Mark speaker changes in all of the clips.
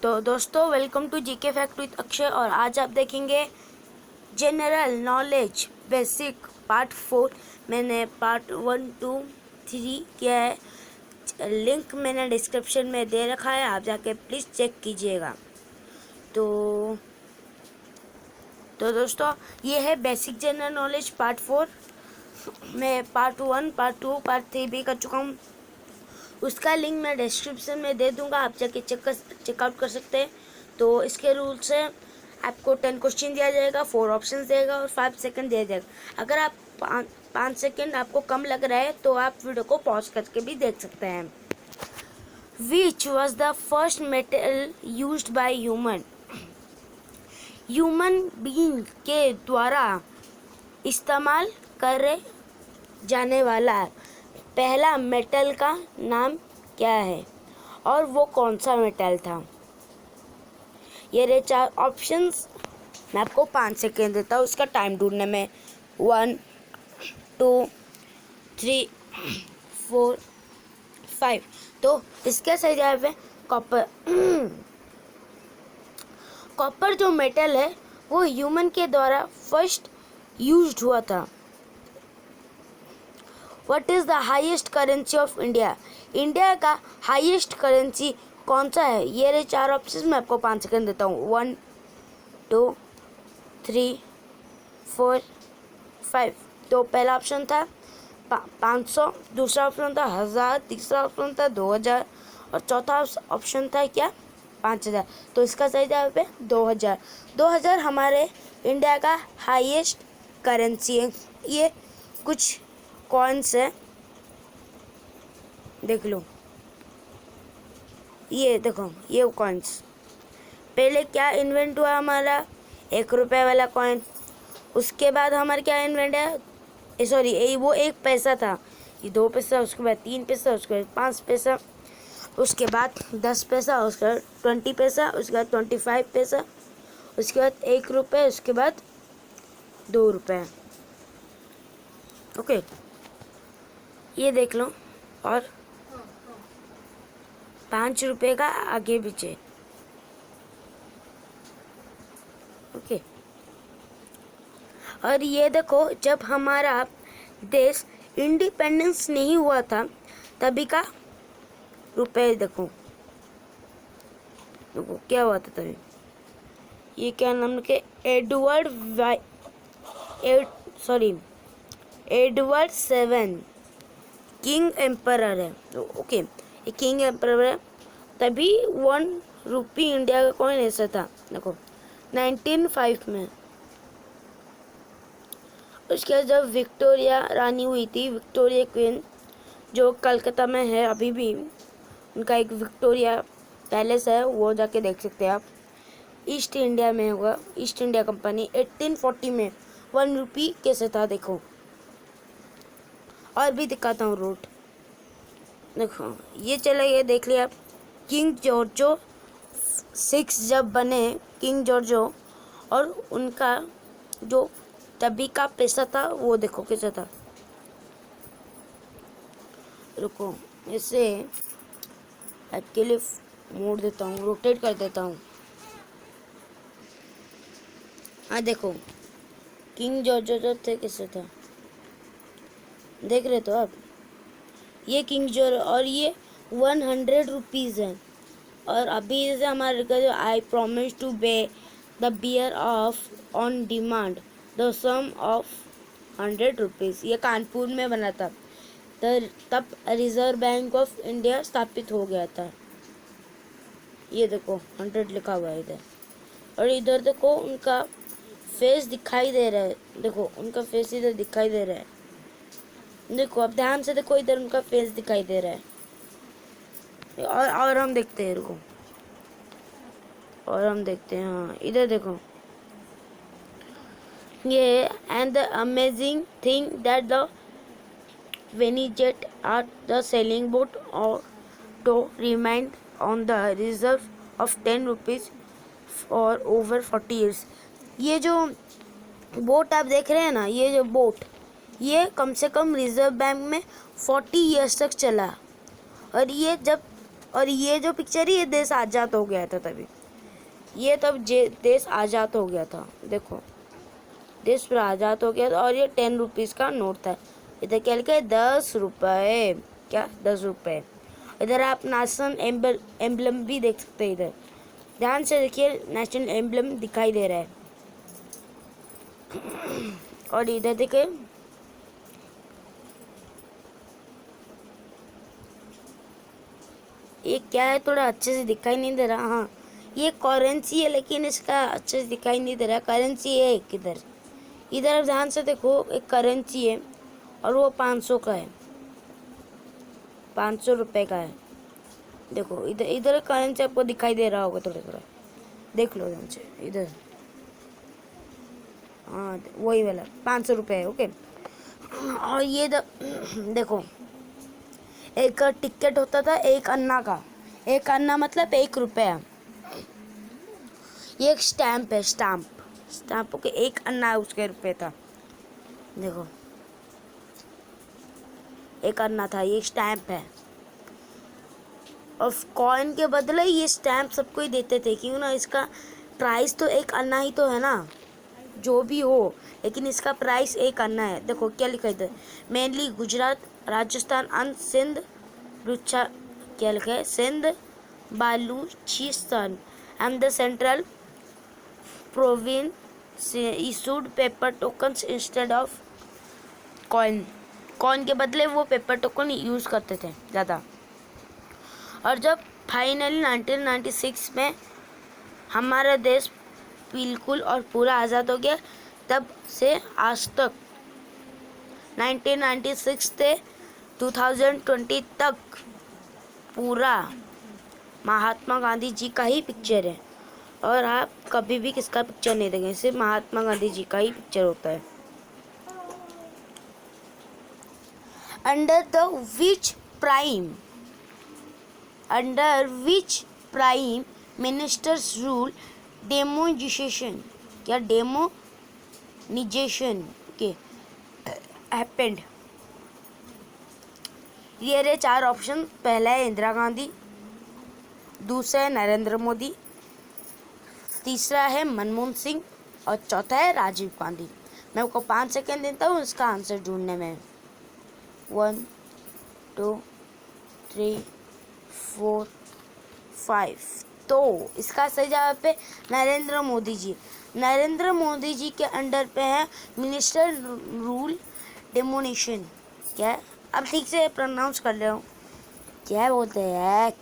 Speaker 1: तो दोस्तों welcome to GK fact with Akshay. और आज आप देखेंगे जनरल नॉलेज बेसिक पार्ट 4। मैंने पार्ट 1, 2, 3 किया है। लिंक मैंने डिस्क्रिप्शन में दे रखा है, आप जाके प्लीज़ चेक कीजिएगा। तो दोस्तों ये है बेसिक जनरल नॉलेज पार्ट 4। मैं पार्ट 1, पार्ट 2, पार्ट 3 भी कर चुका हूँ। उसका लिंक मैं डिस्क्रिप्शन में दे दूंगा, आप जाके चेकआउट कर सकते हैं। तो इसके रूल्स है, आपको 10 क्वेश्चन दिया जाएगा, 4 ऑप्शन देगा और 5 सेकंड दिया जाएगा। अगर आप 5 सेकंड आपको कम लग रहा है तो आप वीडियो को पॉज करके भी देख सकते हैं। Which was the first metal used by human being के द्वारा इस्तेमाल करे जाने वाला पहला मेटल का नाम क्या है और वो कौन सा मेटल था? ये रहे 4 ऑप्शंस। मैं आपको 5 सेकेंड देता हूँ उसका टाइम ढूंढने में। 1, 2, 3, 4, 5। तो इसका सही जवाब है कॉपर। कॉपर जो मेटल है वो ह्यूमन के द्वारा फर्स्ट यूज्ड हुआ था। What is the highest currency of India? India का हाईएस्ट करेंसी कौन सा है? ये रहे 4 ऑप्शन, मैं आपको 5 सेकंड देता हूँ। 1, 2, 3, 4, 5। तो पहला ऑप्शन था 500, दूसरा ऑप्शन था 1000, तीसरा ऑप्शन था 2000 और चौथा ऑप्शन था क्या? 5000। तो इसका सही जवाब है 2000। 2000 हमारे इंडिया का हाईएस्ट करेंसी है। ये कुछ कॉइन्स है, देख लो। ये देखो, ये कॉइन्स। पहले क्या इन्वेंट हुआ हमारा? 1 रुपये वाला कॉइन। उसके बाद हमारा क्या इन्वेंट है? सॉरी, वो 1 पैसा था। ये 2 पैसा, उसके बाद 3 पैसा, उसके बाद 5 पैसा, उसके बाद 10 पैसा, उसके बाद 20 पैसा, उसके बाद 25 पैसा, उसके बाद 1 रुपये, उसके बाद 2 रुपये। ओके, ये देख लो। और 5 रुपये का आगे पीछे। ओके, और ये देखो, जब हमारा देश इंडिपेंडेंस नहीं हुआ था तभी का रुपए देखो क्या हुआ था तभी। ये क्या नाम के? एडवर्ड 7 किंग एम्परर है। ओके, ये किंग एम्परर है, तभी 1 रुपी इंडिया का कॉइन ऐसा था। देखो 1905 में। उसके बाद जब विक्टोरिया रानी हुई थी, विक्टोरिया क्वीन, जो कलकत्ता में है अभी भी, उनका एक विक्टोरिया पैलेस है, वो जाके देख सकते हैं आप। ईस्ट इंडिया में होगा, ईस्ट इंडिया कंपनी। 1840 में 1 रुपी कैसे था देखो। और भी दिखाता हूँ रूट। देखो ये चला गया, देख लिया आप। किंग जॉर्जो 6 जब बने, किंग जॉर्जो, और उनका जो तभी का पैसा था वो देखो कैसा था। रुको, इसे आपके लिए मोड़ देता हूँ, रोटेट कर देता हूँ। हाँ देखो, किंग जॉर्जो जो थे कैसे था, देख रहे तो आप। ये किंग जॉर्ज, और ये 100 रुपीज़ है। और अभी जैसे हमारे का जो I promise to pay the bearer of on demand the sum of 100 rupees, ये कानपुर में बना था। तब रिजर्व बैंक ऑफ इंडिया स्थापित हो गया था। ये देखो 100 लिखा हुआ है इधर। और इधर देखो उनका फेस दिखाई दे रहा है, देखो उनका फेस इधर दिखाई दे रहा है। देखो अब ध्यान से देखो, इधर उनका फेस दिखाई दे रहा है। और हम देखते हैं, रुको, और हम देखते हैं। हाँ इधर देखो, ये and the amazing thing that the Venijet are the sailing boat or to remain on the reserve of 10 rupees for over 40 years। ये जो बोट आप देख रहे हैं ना, ये जो बोट, ये कम से कम रिजर्व बैंक में 40 ईयर्स तक चला। और ये जब और ये जो पिक्चर है ये देश आज़ाद हो गया था तभी, ये तब देश आज़ाद हो गया था। देखो देश पूरा आज़ाद हो गया था। और ये 10 रुपीज़ का नोट था। इधर क्या लिखा है 10 रुपये, क्या 10 रुपये। इधर आप नेशनल एम्बलम भी देख सकते हैं। इधर ध्यान से देखिए, नेशनल एम्बलम दिखाई दे रहा है। और इधर देखिए ये क्या है, थोड़ा अच्छे से दिखाई नहीं दे रहा। हाँ ये करेंसी है, लेकिन इसका अच्छे से दिखाई नहीं दे रहा। करेंसी है एक इधर, इधर ध्यान से देखो, एक करेंसी है और वो 500 का है, 500 रुपये का है। देखो इधर इधर करेंसी आपको दिखाई दे रहा होगा, थोड़ा थोड़ा देख लो ध्यान से इधर। हाँ वही वाला 500 रुपये है। ओके। और ये देखो एक टिकट होता था एक अन्ना का, एक अन्ना मतलब 1 रुपया। ये एक स्टैम्प है, स्टैम्प ओके, एक अन्ना है उसके रुपये था। देखो एक अन्ना था, ये स्टैम्प है। और कॉइन के बदले ये स्टैम्प सबको ही देते थे, क्यों ना इसका प्राइस तो एक अन्ना ही तो है ना, जो भी हो, लेकिन इसका प्राइस एक अन्ना है। देखो क्या लिखा है इधर, मेनली गुजरात, राजस्थान एंड सिंध, क्या लिखा है, Sindh, Balochistan and the central province issued paper tokens instead of coin. Coin के बदले वो पेपर टोकन यूज़ करते थे ज़्यादा। और जब फाइनली 1996 में हमारा देश बिल्कुल और पूरा आज़ाद हो गया, तब से आज तक 1996 से 2020 तक पूरा महात्मा गांधी जी का ही पिक्चर है। और आप कभी भी किसका पिक्चर नहीं देखेंगे, सिर्फ महात्मा गांधी जी का ही पिक्चर होता है। Under which prime ministers rule demonetisation, क्या डेमोनिजेशन के हैपेंड। ये रहे 4 ऑप्शन। पहला है इंदिरा गांधी, दूसरा है नरेंद्र मोदी, तीसरा है मनमोहन सिंह और चौथा है राजीव गांधी। मैं आपको 5 सेकेंड देता हूँ इसका आंसर ढूंढने में। 1 2 3 4 5। तो इसका सही जवाब है नरेंद्र मोदी जी। नरेंद्र मोदी जी के अंडर पे है मिनिस्टर रूल डेमोनिशन। क्या है? अब ठीक से प्रोनाउंस कर रहे हो, क्या बोलते हैं,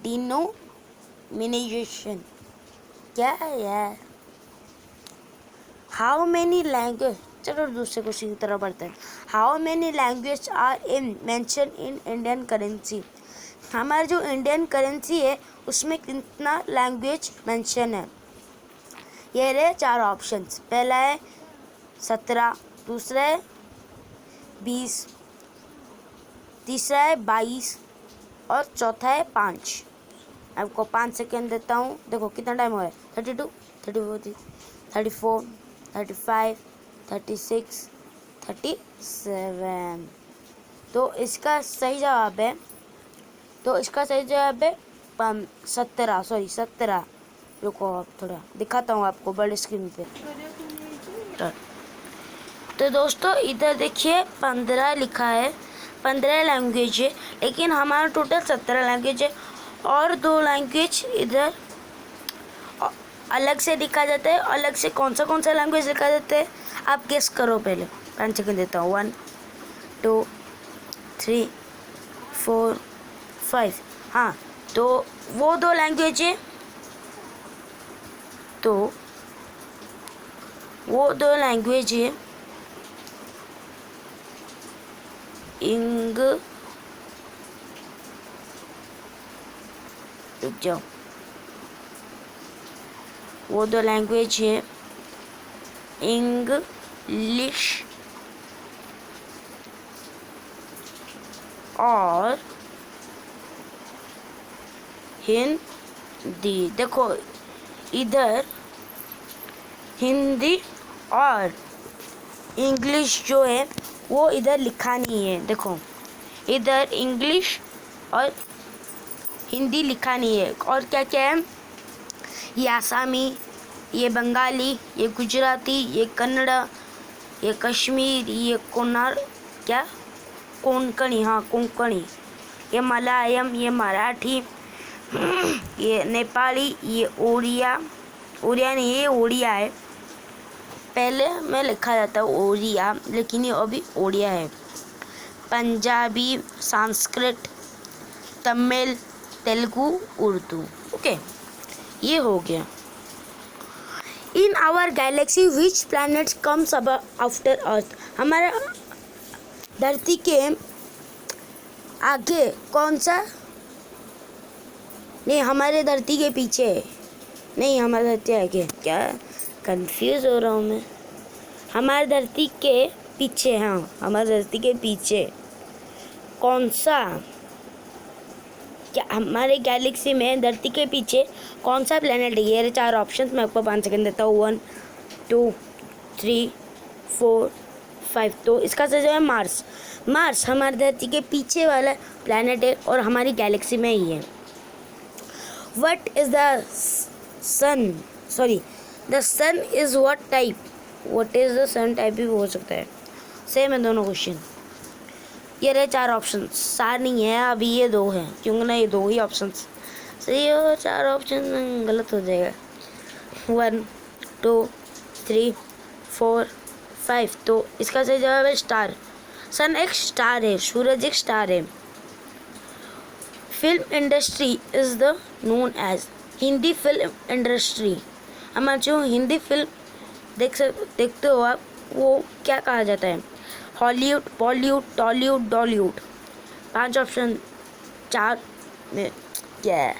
Speaker 1: डिनोमिनेशन, क्या है यार, हाउ मेनी लैंग्वेज। चलो दूसरे क्वेश्चन की तरफ बढ़ते हैं। How many language are in mention in Indian currency. हमारा जो इंडियन करेंसी है उसमें कितना लैंग्वेज मेंशन है। ये रहे 4 ऑप्शंस। पहला है 17, दूसरा है 20, तीसरा है 22 और चौथा है 5। आपको 5 सेकेंड देता हूँ। देखो कितना टाइम हो रहा है, 32, 34, 34, 35, 36, 37। तो इसका सही जवाब है 17। रुको आप थोड़ा दिखाता हूँ आपको बड़े स्क्रीन पे। तो दोस्तों इधर देखिए 15 लिखा है, 15 लैंग्वेज है, लेकिन हमारा टोटल 17 लैंग्वेज है। और 2 लैंग्वेज इधर अलग से लिखा जाता है। अलग से कौन सा लैंग्वेज लिखा जाता है आप गेस करो। पहले 5 सेकेंड देता हूँ। 1 2 3 4 5। हाँ तो वो 2 लैंग्वेज है, तो वो 2 लैंग्वेज है रुक जाओ, वो 2 लैंग्वेज है इंग्लिश और हिंदी। देखो इधर हिंदी और इंग्लिश जो है वो इधर लिखा नहीं है। देखो इधर इंग्लिश और हिंदी लिखा नहीं है। और क्या क्या है, ये आसामी, ये बंगाली, ये गुजराती, ये कन्नड़, ये कश्मीर, ये कोंकणी, हाँ कोंकणी, ये मलयालम, ये मराठी, ये नेपाली, ये ओडिया नहीं, ये ओडिया है। पहले में लिखा जाता है ओडिया, लेकिन ये अभी ओडिया है। पंजाबी, संस्कृत, तमिल, तेलुगु, उर्दू। ओके, ये हो गया। In our galaxy which planets comes अब आफ्टर अर्थ, हमारे धरती के आगे कौन सा, नहीं हमारे धरती के पीछे, नहीं हमारे धरती आगे, क्या कंफ्यूज हो रहा हूँ मैं। हमारे धरती के पीछे, हाँ हमारे धरती के पीछे कौन सा, क्या हमारे गैलेक्सी में धरती के पीछे कौन सा प्लेनेट है। ये 4 ऑप्शन मैं आपको 5 सेकंड देता हूँ। 1 2 3 4 5। तो इसका सही जवाब है मार्स। मार्स हमारी धरती के पीछे वाला प्लेनेट है और हमारी गैलेक्सी में ही है। What is the sun, sorry the sun is what type, what is the sun type भी हो सकता है। सेम है दोनों क्वेश्चन। ये रहे 4 ऑप्शन, 4 नहीं है अभी, ये 2 हैं क्योंकि ना ये 2 ही ऑप्शन सही हो, 4 ऑप्शन गलत हो जाएगा। 1 2 3 4 5। तो इसका सही जवाब है स्टार। सन एक स्टार है, सूरज एक स्टार है। Film industry is the known as, Hindi film industry, हमारे जो हिंदी फिल्म देखते हो आप, वो क्या कहा जाता है। Hollywood, Bollywood, Tollywood, Dollywood. 5 option, 4 में क्या है,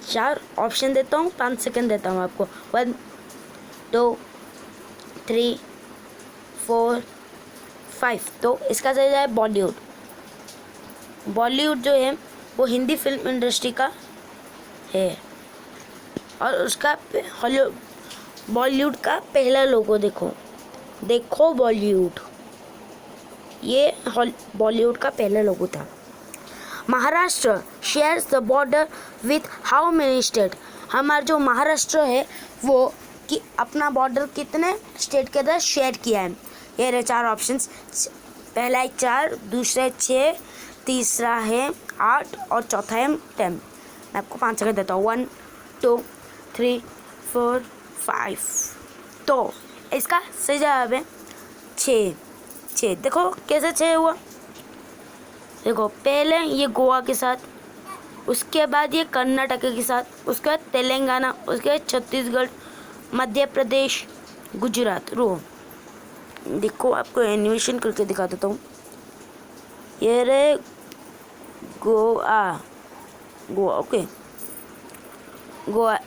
Speaker 1: 4 ऑप्शन देता हूँ, 5 सेकंड देता हूँ आपको। 1 2 3 4 5। तो इसका सही है बॉलीवुड। बॉलीवुड जो है वो हिंदी फिल्म इंडस्ट्री का है और उसका बॉलीवुड का पहला लोगो देखो बॉलीवुड, ये बॉलीवुड का पहला लोगो था। Maharashtra shares the border with how many state, हमारा जो महाराष्ट्र है वो कि अपना बॉर्डर कितने स्टेट के साथ शेयर किया है। ये रहे 4 ऑप्शंस, पहला है 4, दूसरा है 6, तीसरा है 8 और चौथा है 10। मैं आपको 5 सेकंड देता हूँ। 1 2 3 4 5। तो इसका सही जवाब है 6। देखो कैसे 6 हुआ, देखो पहले ये गोवा के साथ, उसके बाद ये कर्नाटक के साथ, उसके बाद तेलंगाना, उसके बाद छत्तीसगढ़, मध्य प्रदेश, गुजरात। देखो आपको एनिमेशन करके दिखा देता हूँ। ये रहे गोवा, ओके, गोवा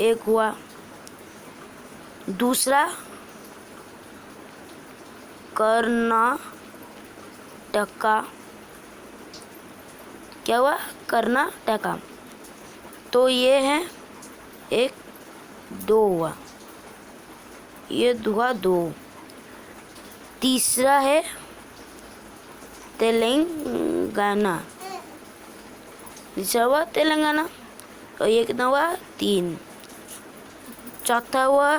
Speaker 1: एक हुआ, दूसरा कर्नाटका, क्या हुआ, कर्नाटका। तो ये है 1 2 हुआ, ये हुआ 2। तीसरा है तेलंगाना, तीसरा हुआ तेलंगाना, और ये कितना हुआ 3। चौथा हुआ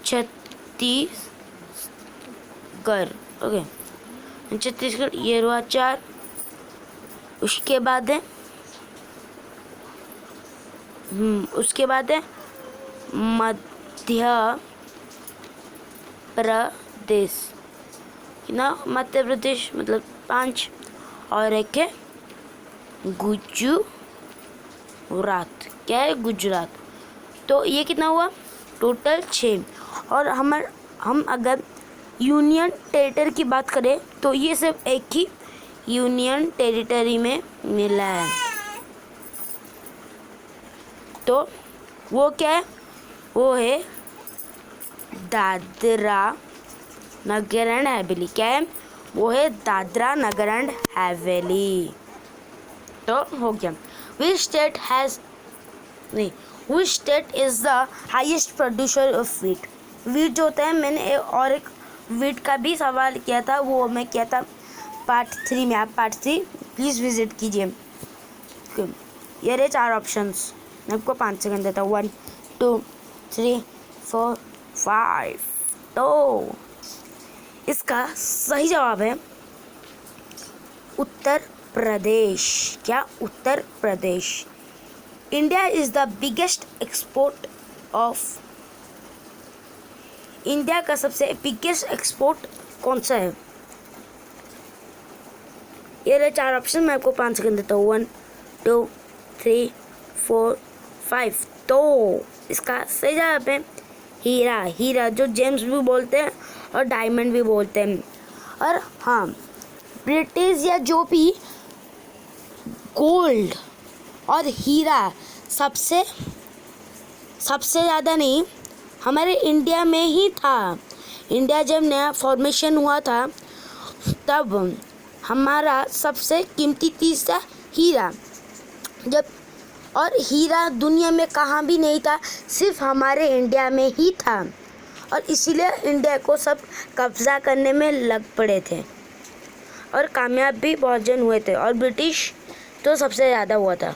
Speaker 1: छत्तीसगढ़, ओके, छत्तीसगढ़, ये हुआ 4। उसके बाद है मध्य प्रदेश, ना मध्य प्रदेश मतलब 5, और एक है गुजरात, क्या है गुजरात। तो ये कितना हुआ टोटल 6। और हम अगर यूनियन टेरिटरी की बात करें तो ये सिर्फ एक ही यूनियन टेरिटरी में मिला है। तो वो क्या है, वो है दादरा नगर एंड हवेली। क्या है, वो है दादरा नगर एंड हवेली। तो हो गया। Which state is the highest producer of wheat. Wheat जो होता है, मैंने एक वीट का भी सवाल किया था, वो मैं किया था पार्ट 3 में। आप पार्ट 3 प्लीज़ विजिट कीजिए। ये रहे 4 ऑप्शंस, मैं आपको 5 सेकंड देता हूँ। 1 2 3 4 5। तो इसका सही जवाब है उत्तर प्रदेश। क्या? Uttar Pradesh. India is the biggest export of, India का सबसे बिगेस्ट एक्सपोर्ट कौन सा है? ये रहे 4 ऑप्शन, मैं आपको 5 सेकंड देता हूँ। 1 2 3 4 5। तो इसका सही जवाब है हीरा। हीरा जो जेम्स भी बोलते हैं और डायमंड भी बोलते हैं। और हाँ, ब्रिटिश या जो भी गोल्ड और हीरा सबसे ज़्यादा नहीं, हमारे इंडिया में ही था। इंडिया जब नया फॉर्मेशन हुआ था तब हमारा सबसे कीमती चीज़ था हीरा। जब और हीरा दुनिया में कहाँ भी नहीं था, सिर्फ हमारे इंडिया में ही था। और इसीलिए इंडिया को सब कब्ज़ा करने में लग पड़े थे और कामयाब भी बहुत जन हुए थे। और ब्रिटिश तो सबसे ज़्यादा हुआ था।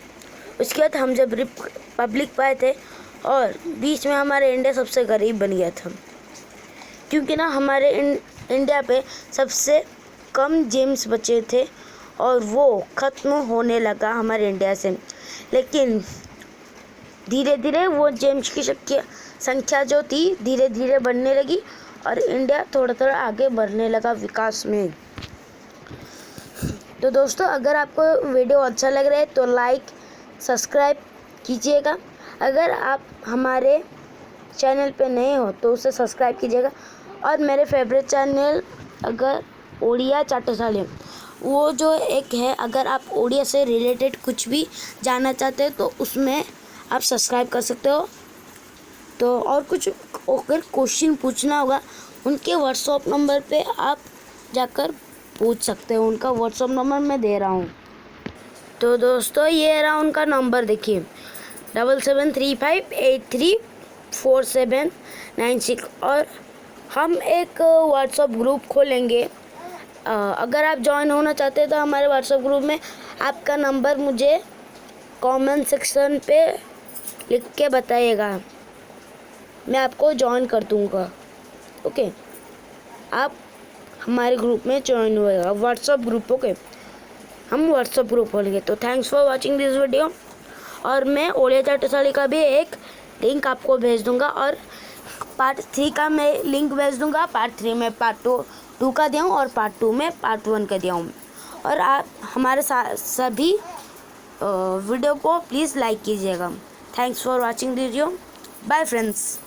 Speaker 1: उसके बाद हम जब रिपब्लिक पाए थे और बीच में हमारे इंडिया सबसे गरीब बन गया था, क्योंकि ना हमारे इंडिया पे सबसे कम जेम्स बचे थे और वो ख़त्म होने लगा हमारे इंडिया से। लेकिन धीरे धीरे वो जेम्स की संख्या जो थी धीरे धीरे बढ़ने लगी और इंडिया थोड़ा थोड़ा आगे बढ़ने लगा विकास में। तो दोस्तों, अगर आपको वीडियो अच्छा लग रहा है तो लाइक सब्सक्राइब कीजिएगा। अगर आप हमारे चैनल पे नए हो तो उसे सब्सक्राइब कीजिएगा। और मेरे फेवरेट चैनल अगर ओडिया चाटशाली, वो जो एक है, अगर आप ओडिया से रिलेटेड कुछ भी जानना चाहते हैं तो उसमें आप सब्सक्राइब कर सकते हो। तो और कुछ अगर क्वेश्चन पूछना होगा उनके व्हाट्सएप नंबर पे आप जाकर पूछ सकते हो। उनका व्हाट्सएप नंबर मैं दे रहा हूँ। तो दोस्तों, ये रहा उनका नंबर, देखिए 7735834796। और हम एक व्हाट्सएप ग्रुप खोलेंगे। अगर आप ज्वाइन होना चाहते हैं तो हमारे व्हाट्सएप ग्रुप में आपका नंबर मुझे कमेंट सेक्शन पे लिख के बताइएगा, मैं आपको ज्वाइन कर दूँगा। ओके, आप हमारे ग्रुप में ज्वाइन होएगा, व्हाट्सएप ग्रुप। ओके, हम व्हाट्सएप ग्रुप खोलेंगे। तो thanks for watching this video. और मैं ओडिया चाटशाली का भी एक लिंक आपको भेज दूंगा और पार्ट 3 का मैं लिंक भेज दूंगा। पार्ट 3 में पार्ट 2 का दिया हूँ और पार्ट 2 में पार्ट 1 का दिया हूँ। और आप हमारे सभी वीडियो को प्लीज़ लाइक कीजिएगा। Thanks for watching video. Bye friends.